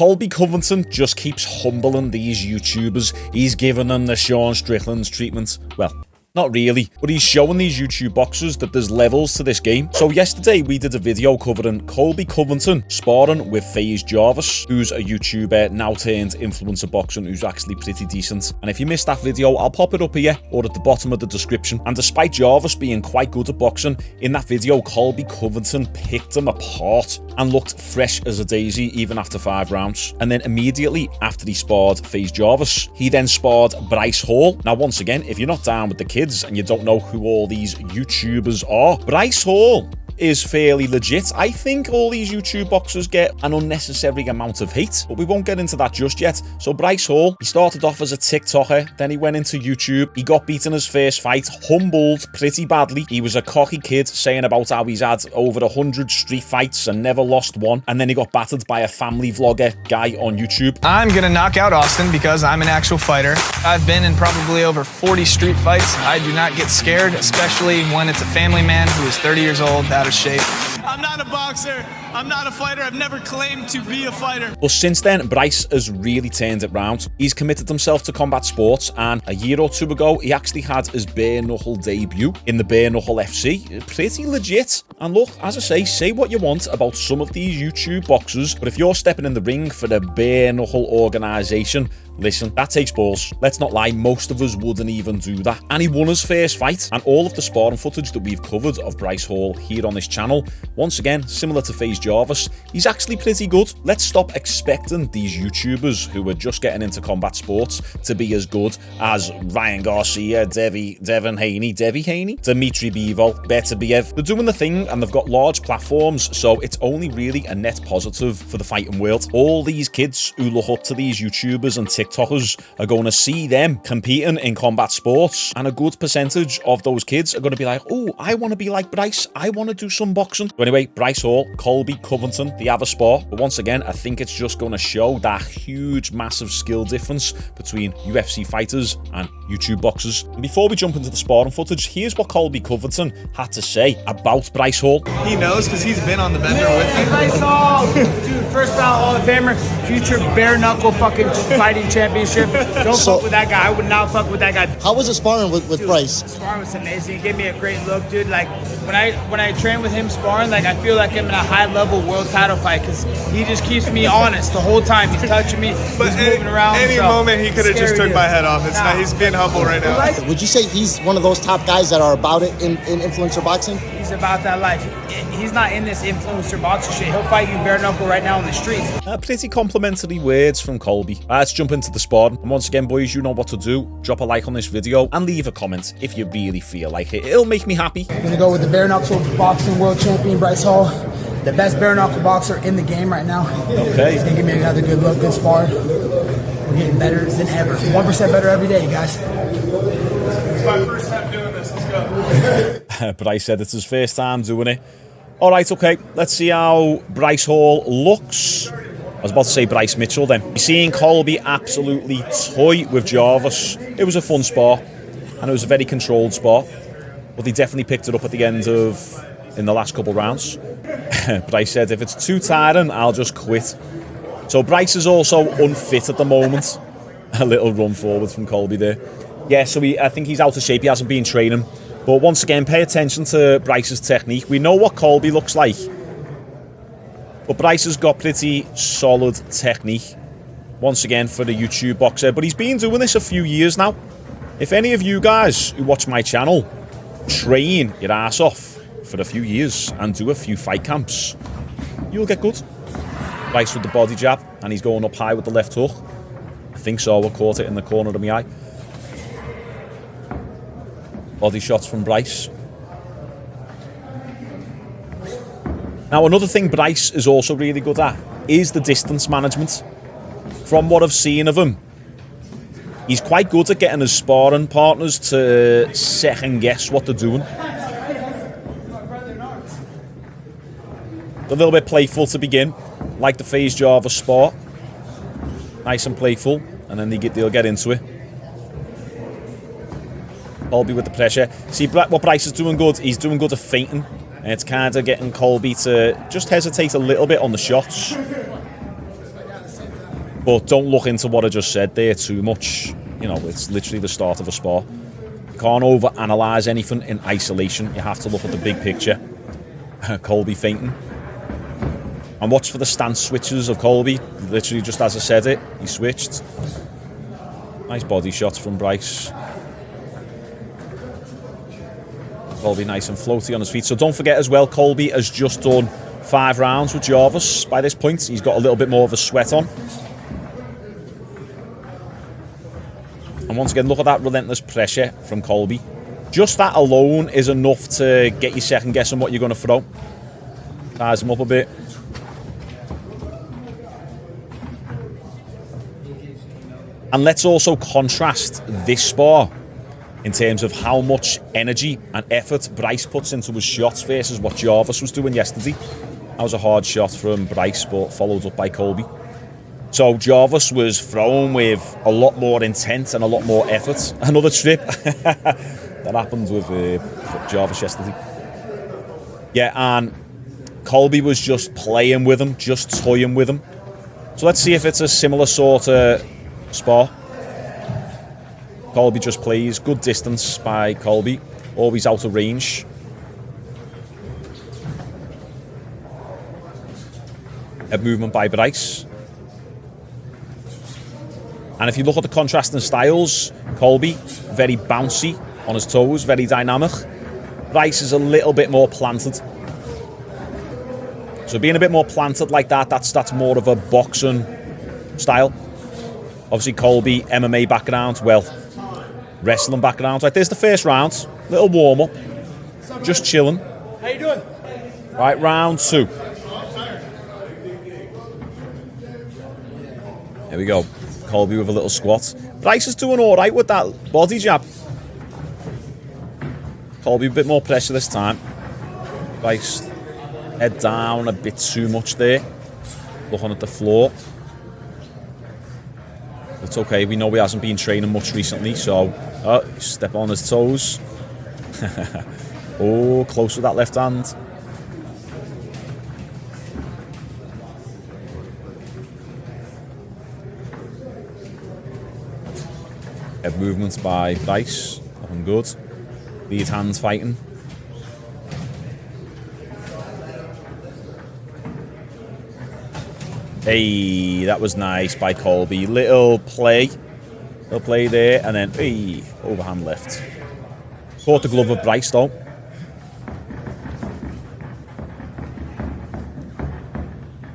Colby Covington just keeps humbling these YouTubers. He's giving them the Shaun Strickland's treatment. Well, not really, but he's showing these YouTube boxers that there's levels to this game. So yesterday we did a video covering Colby Covington sparring with FaZe Jarvis, who's a YouTuber now turned influencer boxing who's actually pretty decent. And if you missed that video, I'll pop it up here or at the bottom of the description. And despite Jarvis being quite good at boxing, in that video Colby Covington picked him apart and looked fresh as a daisy even after 5 rounds. And then immediately after he sparred FaZe Jarvis, he then sparred Bryce Hall. Now once again, if you're not down with the kids and you don't know who all these YouTubers are, Bryce Hall is fairly legit. I think all these YouTube boxers get an unnecessary amount of hate, but we won't get into that just yet. So Bryce Hall, he started off as a TikToker, then he went into YouTube. He got beaten his first fight, humbled pretty badly. He was a cocky kid saying about how he's had over 100 street fights and never lost one, and then he got battered by a family vlogger guy on YouTube. I'm gonna knock out Austin because I'm an actual fighter. I've been in probably over 40 street fights. I do not get scared, especially when it's a family man who is 30 years old, out of shape. I'm not a boxer. I'm not a fighter. I've never claimed to be a fighter. But since then, Bryce has really turned it round. He's committed himself to combat sports, and a year or 2 ago, he actually had his bare knuckle debut in the Bare Knuckle FC. Pretty legit. And look, as I say what you want about some of these YouTube boxers, but if you're stepping in the ring for the Bare Knuckle organization, listen, that takes balls. Let's not lie, most of us wouldn't even do that. And he won his first fight, and all of the sparring footage that we've covered of Bryce Hall here on this channel, once again, similar to FaZe Jarvis, he's actually pretty good. Let's stop expecting these YouTubers who are just getting into combat sports to be as good as Ryan Garcia, Devi Haney, Dimitri Bivol, Beterbiev. They're doing the thing, and they've got large platforms, so it's only really a net positive for the fighting world. All these kids who look up to these YouTubers and TikTokers are going to see them competing in combat sports, and a good percentage of those kids are going to be like, oh, I want to be like Bryce, I want to do some boxing. So anyway, Bryce Hall, Colby Covington, they have a spar, but once again, I think it's just going to show that huge, massive skill difference between UFC fighters and YouTube boxers. And before we jump into the sparring footage, here's what Colby Covington had to say about Bryce Hall. He knows because he's been on the bender with me. Bryce Hall, dude, first round Hall of Famer, future bare knuckle fucking fighting championship. Don't fuck with that guy. I would not fuck with that guy. How was it sparring with Bryce? Sparring was amazing. He gave me a great look, dude. Like when I train with him sparring, like I feel like I'm in a high level world title fight because he just keeps me honest the whole time. He's touching me, But he's moving around. Any moment he could have just took my head off. It's not, he's being humble right now. Would you say he's one of those top guys that are about it in influencer boxing? He's about that life. He's not in this influencer boxing shit. He'll fight you bare knuckle right now on the streets. Pretty complimentary words from Colby. Let's jump into the sparring. And once again, boys, you know what to do. Drop a like on this video and leave a comment if you really feel like it. It'll make me happy. I'm gonna go with the bare knuckle boxing world champion Bryce Hall, the best bare knuckle boxer in the game right now. Okay. He's gonna give me another good look, good spar. We're getting better than ever. 1% better every day, guys. It's my first time doing this. Let's go. Bryce said it's his first time doing it. All right, okay. Let's see how Bryce Hall looks. I was about to say Bryce Mitchell then. You're seeing Colby absolutely toy with Jarvis. It was a fun spar, and it was a very controlled spar. But he definitely picked it up at the end in the last couple rounds. Bryce said, if it's too tiring, I'll just quit. So Bryce is also unfit at the moment. A little run forward from Colby there. Yeah, so I think he's out of shape. He hasn't been training. But once again, pay attention to Bryce's technique. We know what Colby looks like. But Bryce has got pretty solid technique. Once again, for the YouTube boxer. But he's been doing this a few years now. If any of you guys who watch my channel train your ass off for a few years and do a few fight camps, you'll get good. Bryce with the body jab, and he's going up high with the left hook. I think so. I caught it in the corner of my eye. Body shots from Bryce. Now, another thing Bryce is also really good at is the distance management. From what I've seen of him, he's quite good at getting his sparring partners to second guess what they're doing. A little bit playful to begin, like the FaZe Jarvis spar. Nice and playful, and then they'll get into it. Colby with the pressure. See what Bryce is doing good? He's doing good at feinting. And it's kind of getting Colby to just hesitate a little bit on the shots. But don't look into what I just said there too much. You know, it's literally the start of a spar. You can't overanalyze anything in isolation. You have to look at the big picture. Colby fainting. And watch for the stance switches of Colby. Literally just as I said it, he switched. Nice body shots from Bryce. Colby nice and floaty on his feet. So don't forget as well, Colby has just done 5 rounds with Jarvis. By this point, he's got a little bit more of a sweat on. And once again, look at that relentless pressure from Colby. Just that alone is enough to get you second guessing what you're going to throw. Ties him up a bit. And let's also contrast this spar in terms of how much energy and effort Bryce puts into his shots versus what Jarvis was doing yesterday. That was a hard shot from Bryce, but followed up by Colby. So Jarvis was thrown with a lot more intent and a lot more effort. Another trip. That happened with Jarvis yesterday. Yeah, and Colby was just playing with him, just toying with him. So let's see if it's a similar sort of spar. Colby just plays. Good distance by Colby. Always out of range. Head movement by Bryce. And if you look at the contrasting styles, Colby, very bouncy on his toes, very dynamic. Bryce is a little bit more planted. So being a bit more planted like that, that's more of a boxing style. Obviously Colby, MMA background, well, wrestling background. Right, there's the first round. Little warm-up. Just chilling. How you doing? Right, round 2. Here we go. Colby with a little squat. Bryce is doing all right with that body jab. Colby a bit more pressure this time. Bryce head down a bit too much there. Looking at the floor. It's okay. We know he hasn't been training much recently, so step on his toes. Oh, close with that left hand. Head movements by Bryce, looking good. Lead hands fighting. Hey, that was nice by Colby. Little play there, and then hey, overhand left. Caught the glove of Bryce though.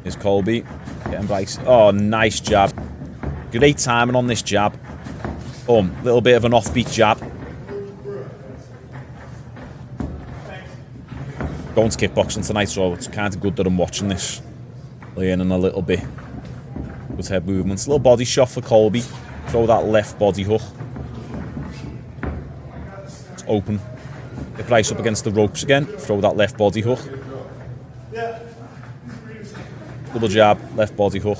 Here's Colby getting Bryce. Oh, nice jab. Great timing on this jab. Little bit of an offbeat jab. Going to kickboxing tonight, so it's kind of good that I'm watching this. Learning a little bit. Good head movements. Little body shot for Colby. Throw that left body hook. It's open. Get Bryce up against the ropes again. Throw that left body hook. Double jab, left body hook.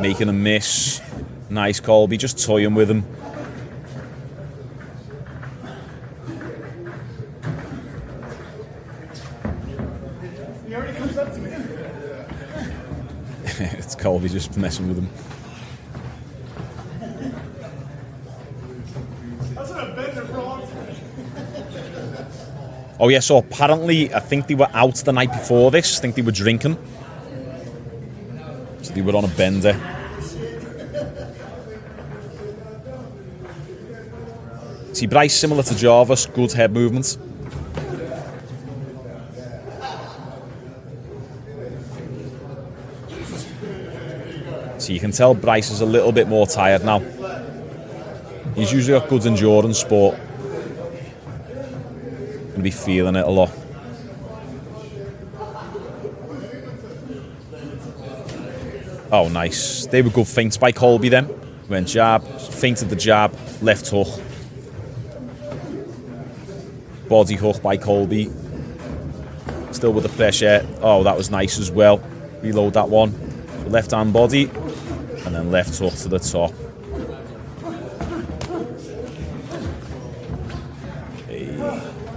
Making a miss. Nice Colby, just toying with him. It's Colby just messing with him. Oh yeah, so apparently I think they were out the night before this. I think they were drinking. So they were on a bender. See, Bryce similar to Jarvis, good head movement. So you can tell Bryce is a little bit more tired now. He's usually got good endurance, but going to be feeling it a lot. Oh, nice. They were good feints by Colby then. Went jab, feinted the jab, left hook. Body hook by Colby. Still with the pressure. Oh, that was nice as well. Reload that one. Left hand body. And then left hook to the top. Hey.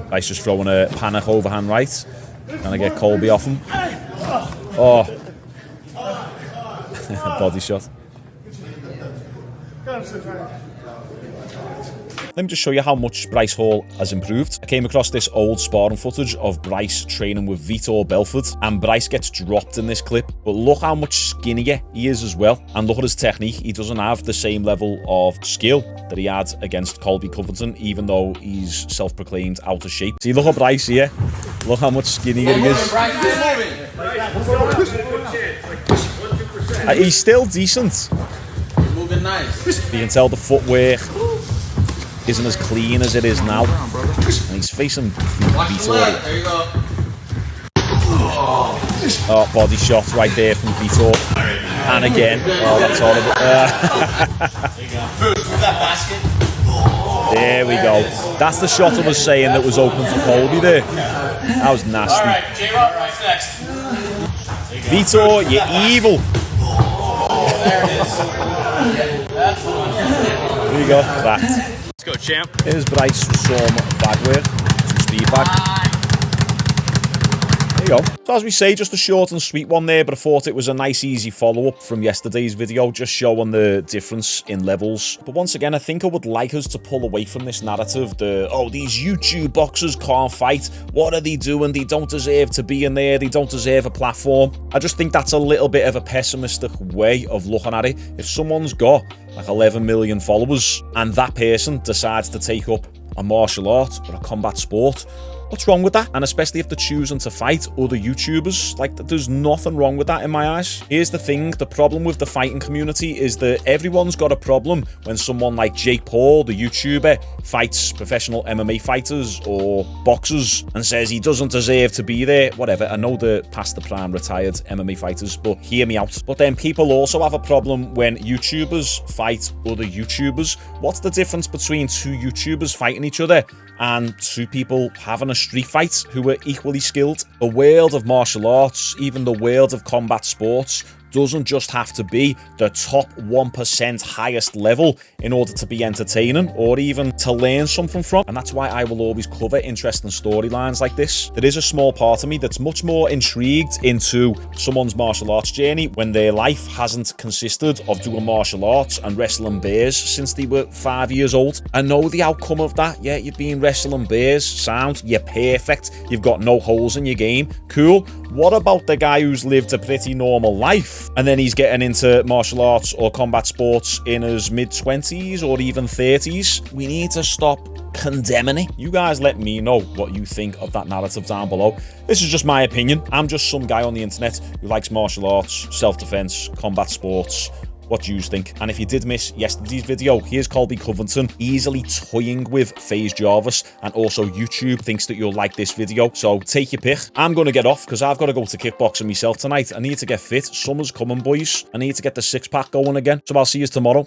Bryce just throwing a panic overhand right. Trying to get Colby off him. Oh. Body shot. Let me just show you how much Bryce Hall has improved. I came across this old sparring footage of Bryce training with Vitor Belfort, and Bryce gets dropped in this clip. But look how much skinnier he is as well. And look at his technique. He doesn't have the same level of skill that he had against Colby Covington, even though he's self-proclaimed out of shape. See, look at Bryce here. Look how much skinnier he is. He's still decent. Moving nice. You can tell the footwork isn't as clean as it is now. And he's facing Vitor. There you go. Oh, body shot right there from Vitor. And again. Oh, that's horrible. There we go. That's the shot I was saying that was open for Colby there. That was nasty. All right, J-Rock, right next. Vitor, you're evil. There it is. That's the one. There you go. Cracked. Let's go, champ. Here's Bryce with some bag work, some speed bag. There you go. So as we say, just a short and sweet one there, but I thought it was a nice easy follow-up from yesterday's video, just showing the difference in levels. But once again, I think I would like us to pull away from this narrative, oh, these YouTube boxers can't fight. What are they doing? They don't deserve to be in there. They don't deserve a platform. I just think that's a little bit of a pessimistic way of looking at it. If someone's got like 11 million followers and that person decides to take up a martial art or a combat sport, what's wrong with that? And especially if they're choosing to fight other YouTubers, like, there's nothing wrong with that in my eyes. Here's the thing, the problem with the fighting community is that everyone's got a problem when someone like Jake Paul, the YouTuber, fights professional MMA fighters or boxers and says he doesn't deserve to be there, whatever. I know they're past the prime retired MMA fighters, but hear me out. But then people also have a problem when YouTubers fight other YouTubers. What's the difference between two YouTubers fighting each other and two people having a street fight who are equally skilled? The world of martial arts, even the world of combat sports, doesn't just have to be the top 1% highest level in order to be entertaining or even to learn something from. And that's why I will always cover interesting storylines like this. There is a small part of me that's much more intrigued into someone's martial arts journey when their life hasn't consisted of doing martial arts and wrestling bears since they were 5 years old. I know the outcome of that. Yeah, you've been wrestling bears, sound, you're perfect, you've got no holes in your game, cool. What about the guy who's lived a pretty normal life and then he's getting into martial arts or combat sports in his mid-20s or even 30s? We need to stop condemning it. You guys let me know what you think of that narrative down below. This is just my opinion. I'm just some guy on the internet who likes martial arts, self-defense, combat sports. What do you think? And if you did miss yesterday's video, here's Colby Covington easily toying with FaZe Jarvis, and also YouTube thinks that you'll like this video, so take your pick. I'm going to get off because I've got to go to kickboxing myself tonight. I need to get fit. Summer's coming, boys. I need to get the six-pack going again, so I'll see you tomorrow.